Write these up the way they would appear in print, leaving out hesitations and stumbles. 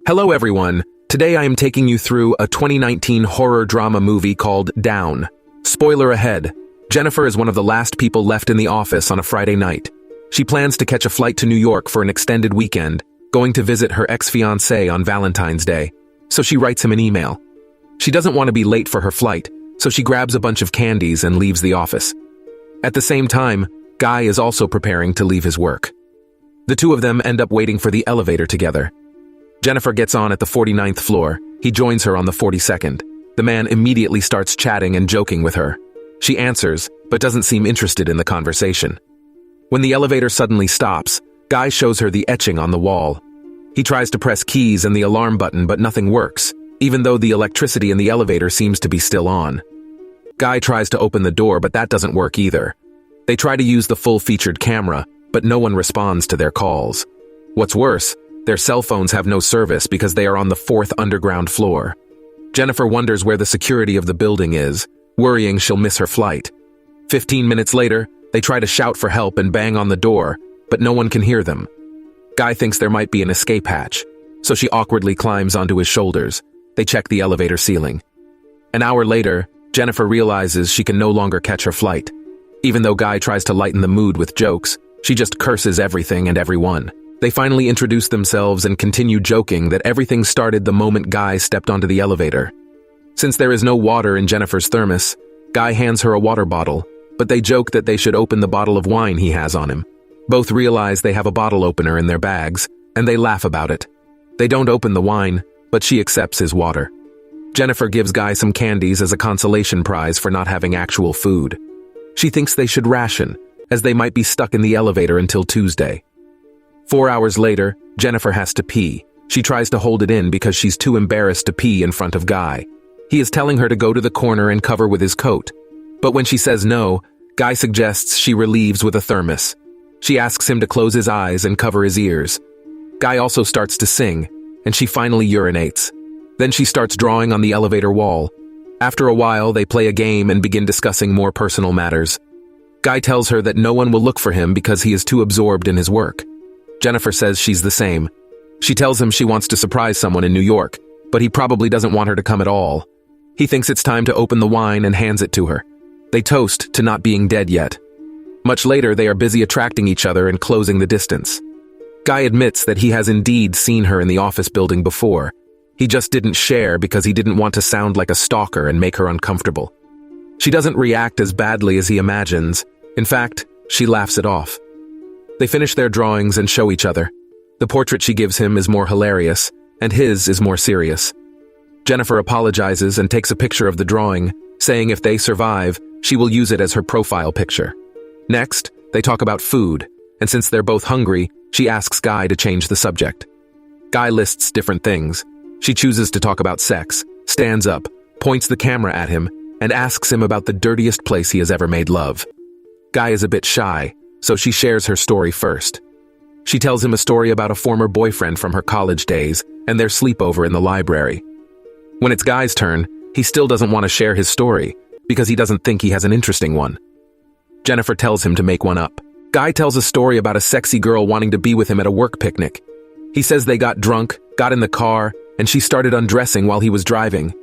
Hello everyone, today I am taking you through a 2019 horror drama movie called Down. Spoiler ahead, Jennifer is one of the last people left in the office on a Friday night. She plans to catch a flight to New York for an extended weekend, going to visit her ex-fiancé on Valentine's Day, so she writes him an email. She doesn't want to be late for her flight, so she grabs a bunch of candies and leaves the office. At the same time, Guy is also preparing to leave his work. The two of them end up waiting for the elevator together. Jennifer gets on at the 49th floor. He joins her on the 42nd. The man immediately starts chatting and joking with her. She answers, but doesn't seem interested in the conversation. When the elevator suddenly stops, Guy shows her the etching on the wall. He tries to press keys and the alarm button, but nothing works, even though the electricity in the elevator seems to be still on. Guy tries to open the door, but that doesn't work either. They try to use the full-featured camera, but no one responds to their calls. What's worse, their cell phones have no service because they are on the 4th underground floor. Jennifer wonders where the security of the building is, worrying she'll miss her flight. 15 minutes later, they try to shout for help and bang on the door, but no one can hear them. Guy thinks there might be an escape hatch, so she awkwardly climbs onto his shoulders. They check the elevator ceiling. An hour later, Jennifer realizes she can no longer catch her flight. Even though Guy tries to lighten the mood with jokes, she just curses everything and everyone. They finally introduce themselves and continue joking that everything started the moment Guy stepped onto the elevator. Since there is no water in Jennifer's thermos, Guy hands her a water bottle, but they joke that they should open the bottle of wine he has on him. Both realize they have a bottle opener in their bags, and they laugh about it. They don't open the wine, but she accepts his water. Jennifer gives Guy some candies as a consolation prize for not having actual food. She thinks they should ration, as they might be stuck in the elevator until Tuesday. 4 hours later, Jennifer has to pee. She tries to hold it in because she's too embarrassed to pee in front of Guy. He is telling her to go to the corner and cover with his coat. But when she says no, Guy suggests she relieves with a thermos. She asks him to close his eyes and cover his ears. Guy also starts to sing, and she finally urinates. Then she starts drawing on the elevator wall. After a while, they play a game and begin discussing more personal matters. Guy tells her that no one will look for him because he is too absorbed in his work. Jennifer says she's the same. She tells him she wants to surprise someone in New York, but he probably doesn't want her to come at all. He thinks it's time to open the wine and hands it to her. They toast to not being dead yet. Much later, they are busy attracting each other and closing the distance. Guy admits that he has indeed seen her in the office building before. He just didn't share because he didn't want to sound like a stalker and make her uncomfortable. She doesn't react as badly as he imagines. In fact, she laughs it off. They finish their drawings and show each other. The portrait she gives him is more hilarious, and his is more serious. Jennifer apologizes and takes a picture of the drawing, saying if they survive, she will use it as her profile picture. Next, they talk about food, and since they're both hungry, she asks Guy to change the subject. Guy lists different things. She chooses to talk about sex, stands up, points the camera at him, and asks him about the dirtiest place he has ever made love. Guy is a bit shy, so she shares her story first. She tells him a story about a former boyfriend from her college days and their sleepover in the library. When it's Guy's turn, he still doesn't want to share his story because he doesn't think he has an interesting one. Jennifer tells him to make one up. Guy tells a story about a sexy girl wanting to be with him at a work picnic. He says they got drunk, got in the car, and she started undressing while he was driving.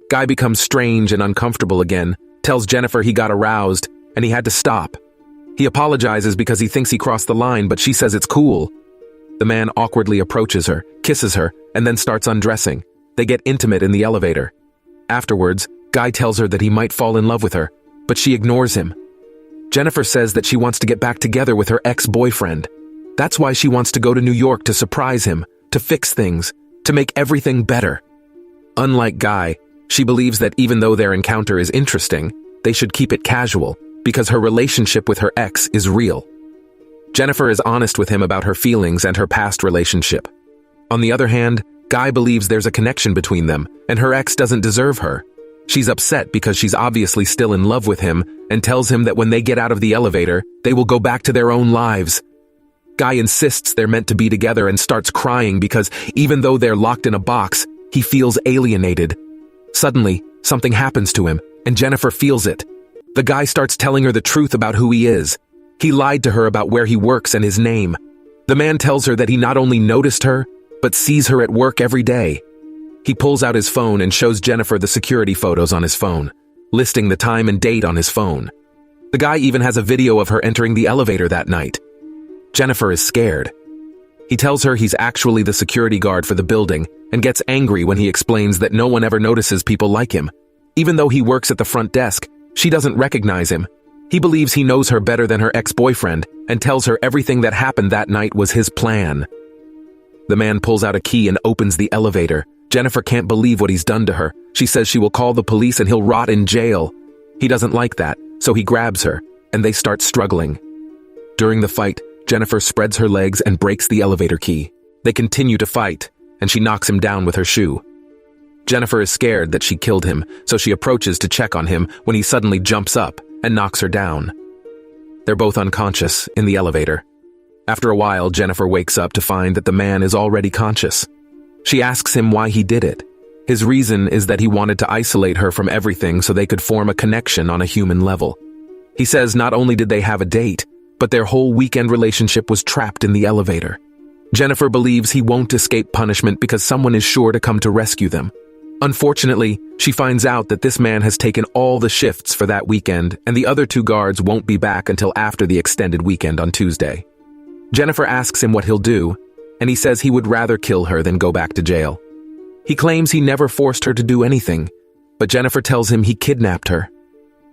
Guy becomes strange and uncomfortable again, tells Jennifer he got aroused, and he had to stop. He apologizes because he thinks he crossed the line, but she says it's cool. The man awkwardly approaches her, kisses her, and then starts undressing. They get intimate in the elevator. Afterwards, Guy tells her that he might fall in love with her, but she ignores him. Jennifer says that she wants to get back together with her ex-boyfriend. That's why she wants to go to New York to surprise him, to fix things, to make everything better. Unlike Guy, she believes that even though their encounter is interesting, they should keep it casual, because her relationship with her ex is real. Jennifer is honest with him about her feelings and her past relationship. On the other hand, Guy believes there's a connection between them, and her ex doesn't deserve her. She's upset because she's obviously still in love with him and tells him that when they get out of the elevator, they will go back to their own lives. Guy insists they're meant to be together and starts crying because even though they're locked in a box, he feels alienated. Suddenly, something happens to him, and Jennifer feels it. The guy starts telling her the truth about who he is. He lied to her about where he works and his name. The man tells her that he not only noticed her, but sees her at work every day. He pulls out his phone and shows Jennifer the security photos on his phone, listing the time and date on his phone. The guy even has a video of her entering the elevator that night. Jennifer is scared. He tells her he's actually the security guard for the building and gets angry when he explains that no one ever notices people like him. Even though he works at the front desk, she doesn't recognize him. He believes he knows her better than her ex-boyfriend and tells her everything that happened that night was his plan. The man pulls out a key and opens the elevator. Jennifer can't believe what he's done to her. She says she will call the police and he'll rot in jail. He doesn't like that, so he grabs her, and they start struggling. During the fight, Jennifer spreads her legs and breaks the elevator key. They continue to fight, and she knocks him down with her shoe. Jennifer is scared that she killed him, so she approaches to check on him when he suddenly jumps up and knocks her down. They're both unconscious in the elevator. After a while, Jennifer wakes up to find that the man is already conscious. She asks him why he did it. His reason is that he wanted to isolate her from everything so they could form a connection on a human level. He says not only did they have a date, but their whole weekend relationship was trapped in the elevator. Jennifer believes he won't escape punishment because someone is sure to come to rescue them. Unfortunately, she finds out that this man has taken all the shifts for that weekend, and the other two guards won't be back until after the extended weekend on Tuesday. Jennifer asks him what he'll do, and he says he would rather kill her than go back to jail. He claims he never forced her to do anything, but Jennifer tells him he kidnapped her.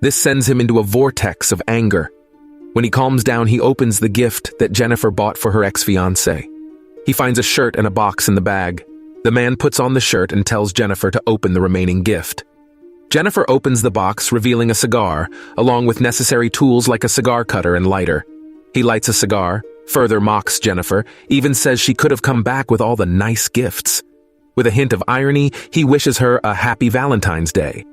This sends him into a vortex of anger. When he calms down, he opens the gift that Jennifer bought for her ex-fiancé. He finds a shirt and a box in the bag. The man puts on the shirt and tells Jennifer to open the remaining gift. Jennifer opens the box, revealing a cigar, along with necessary tools like a cigar cutter and lighter. He lights a cigar, further mocks Jennifer, even says she could have come back with all the nice gifts. With a hint of irony, he wishes her a happy Valentine's Day.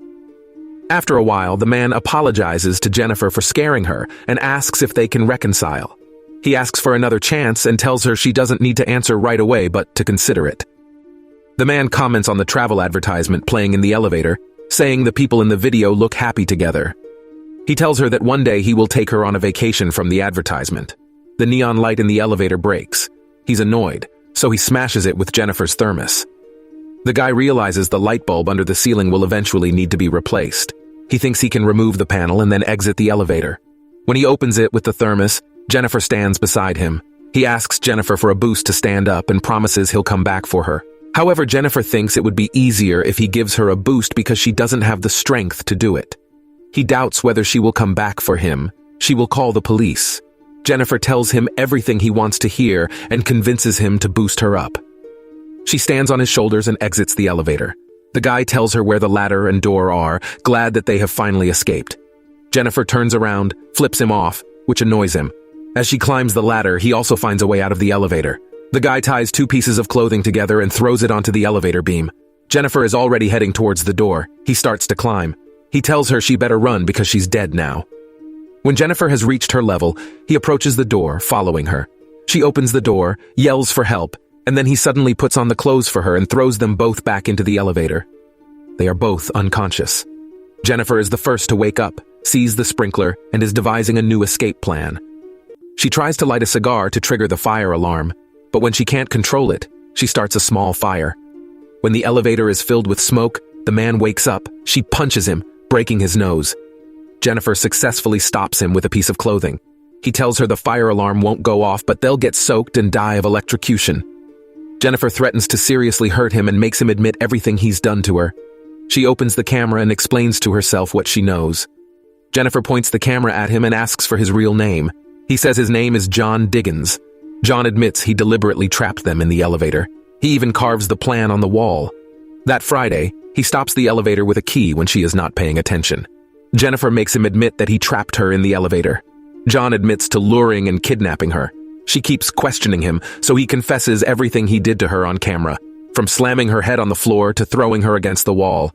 After a while, the man apologizes to Jennifer for scaring her and asks if they can reconcile. He asks for another chance and tells her she doesn't need to answer right away but to consider it. The man comments on the travel advertisement playing in the elevator, saying the people in the video look happy together. He tells her that one day he will take her on a vacation from the advertisement. The neon light in the elevator breaks. He's annoyed, so he smashes it with Jennifer's thermos. The guy realizes the light bulb under the ceiling will eventually need to be replaced. He thinks he can remove the panel and then exit the elevator. When he opens it with the thermos, Jennifer stands beside him. He asks Jennifer for a boost to stand up and promises he'll come back for her. However, Jennifer thinks it would be easier if he gives her a boost because she doesn't have the strength to do it. He doubts whether she will come back for him. She will call the police. Jennifer tells him everything he wants to hear and convinces him to boost her up. She stands on his shoulders and exits the elevator. The guy tells her where the ladder and door are, glad that they have finally escaped. Jennifer turns around, flips him off, which annoys him. As she climbs the ladder, he also finds a way out of the elevator. The guy ties two pieces of clothing together and throws it onto the elevator beam. Jennifer is already heading towards the door. He starts to climb. He tells her she better run because she's dead now. When Jennifer has reached her level, he approaches the door, following her. She opens the door, yells for help, and then he suddenly puts on the clothes for her and throws them both back into the elevator. They are both unconscious. Jennifer is the first to wake up, sees the sprinkler, and is devising a new escape plan. She tries to light a cigar to trigger the fire alarm, but when she can't control it, she starts a small fire. When the elevator is filled with smoke, the man wakes up. She punches him, breaking his nose. Jennifer successfully stops him with a piece of clothing. He tells her the fire alarm won't go off, but they'll get soaked and die of electrocution. Jennifer threatens to seriously hurt him and makes him admit everything he's done to her. She opens the camera and explains to herself what she knows. Jennifer points the camera at him and asks for his real name. He says his name is John Diggins. John admits he deliberately trapped them in the elevator. He even carves the plan on the wall. That Friday, he stops the elevator with a key when she is not paying attention. Jennifer makes him admit that he trapped her in the elevator. John admits to luring and kidnapping her. She keeps questioning him, so he confesses everything he did to her on camera, from slamming her head on the floor to throwing her against the wall.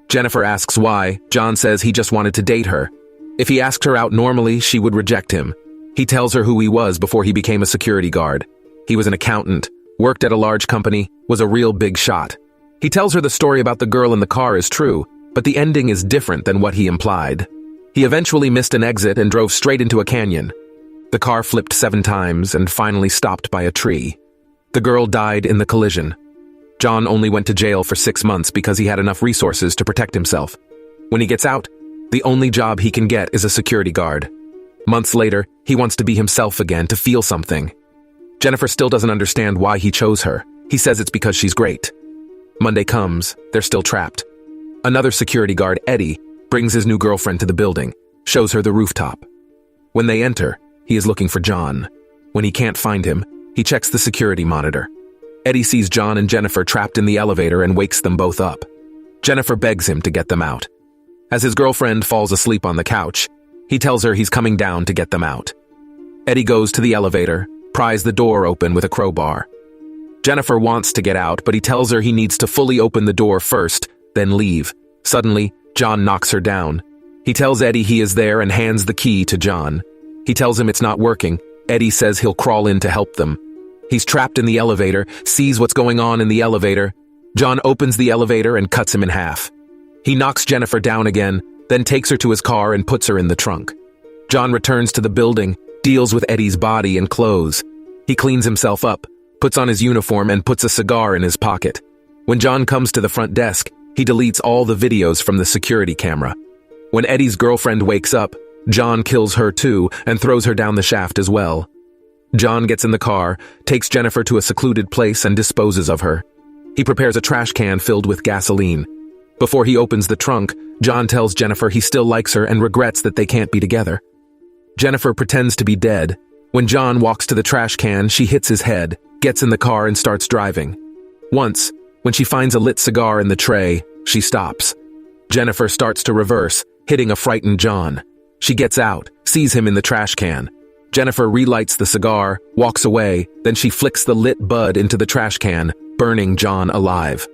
Jennifer asks why. John says he just wanted to date her. If he asked her out normally, she would reject him. He tells her who he was before he became a security guard. He was an accountant, worked at a large company, was a real big shot. He tells her the story about the girl in the car is true, but the ending is different than what he implied. He eventually missed an exit and drove straight into a canyon. The car flipped 7 times and finally stopped by a tree. The girl died in the collision. John only went to jail for 6 months because he had enough resources to protect himself. When he gets out, the only job he can get is a security guard. Months later, he wants to be himself again, to feel something. Jennifer still doesn't understand why he chose her. He says it's because she's great. Monday comes, they're still trapped. Another security guard, Eddie, brings his new girlfriend to the building, shows her the rooftop. When they enter, he is looking for John. When he can't find him, he checks the security monitor. Eddie sees John and Jennifer trapped in the elevator and wakes them both up. Jennifer begs him to get them out. As his girlfriend falls asleep on the couch, he tells her he's coming down to get them out. Eddie goes to the elevator, pries the door open with a crowbar. Jennifer wants to get out, but he tells her he needs to fully open the door first, then leave. Suddenly, John knocks her down. He tells Eddie he is there and hands the key to John. He tells him it's not working. Eddie says he'll crawl in to help them. He's trapped in the elevator, sees what's going on in the elevator. John opens the elevator and cuts him in half. He knocks Jennifer down again, then takes her to his car and puts her in the trunk. John returns to the building, deals with Eddie's body and clothes. He cleans himself up, puts on his uniform and puts a cigar in his pocket. When John comes to the front desk, he deletes all the videos from the security camera. When Eddie's girlfriend wakes up, John kills her too and throws her down the shaft as well. John gets in the car, takes Jennifer to a secluded place and disposes of her. He prepares a trash can filled with gasoline. Before he opens the trunk, John tells Jennifer he still likes her and regrets that they can't be together. Jennifer pretends to be dead. When John walks to the trash can, she hits his head, gets in the car and starts driving. Once, when she finds a lit cigar in the tray, she stops. Jennifer starts to reverse, hitting a frightened John. She gets out, sees him in the trash can. Jennifer relights the cigar, walks away, then she flicks the lit bud into the trash can, burning John alive.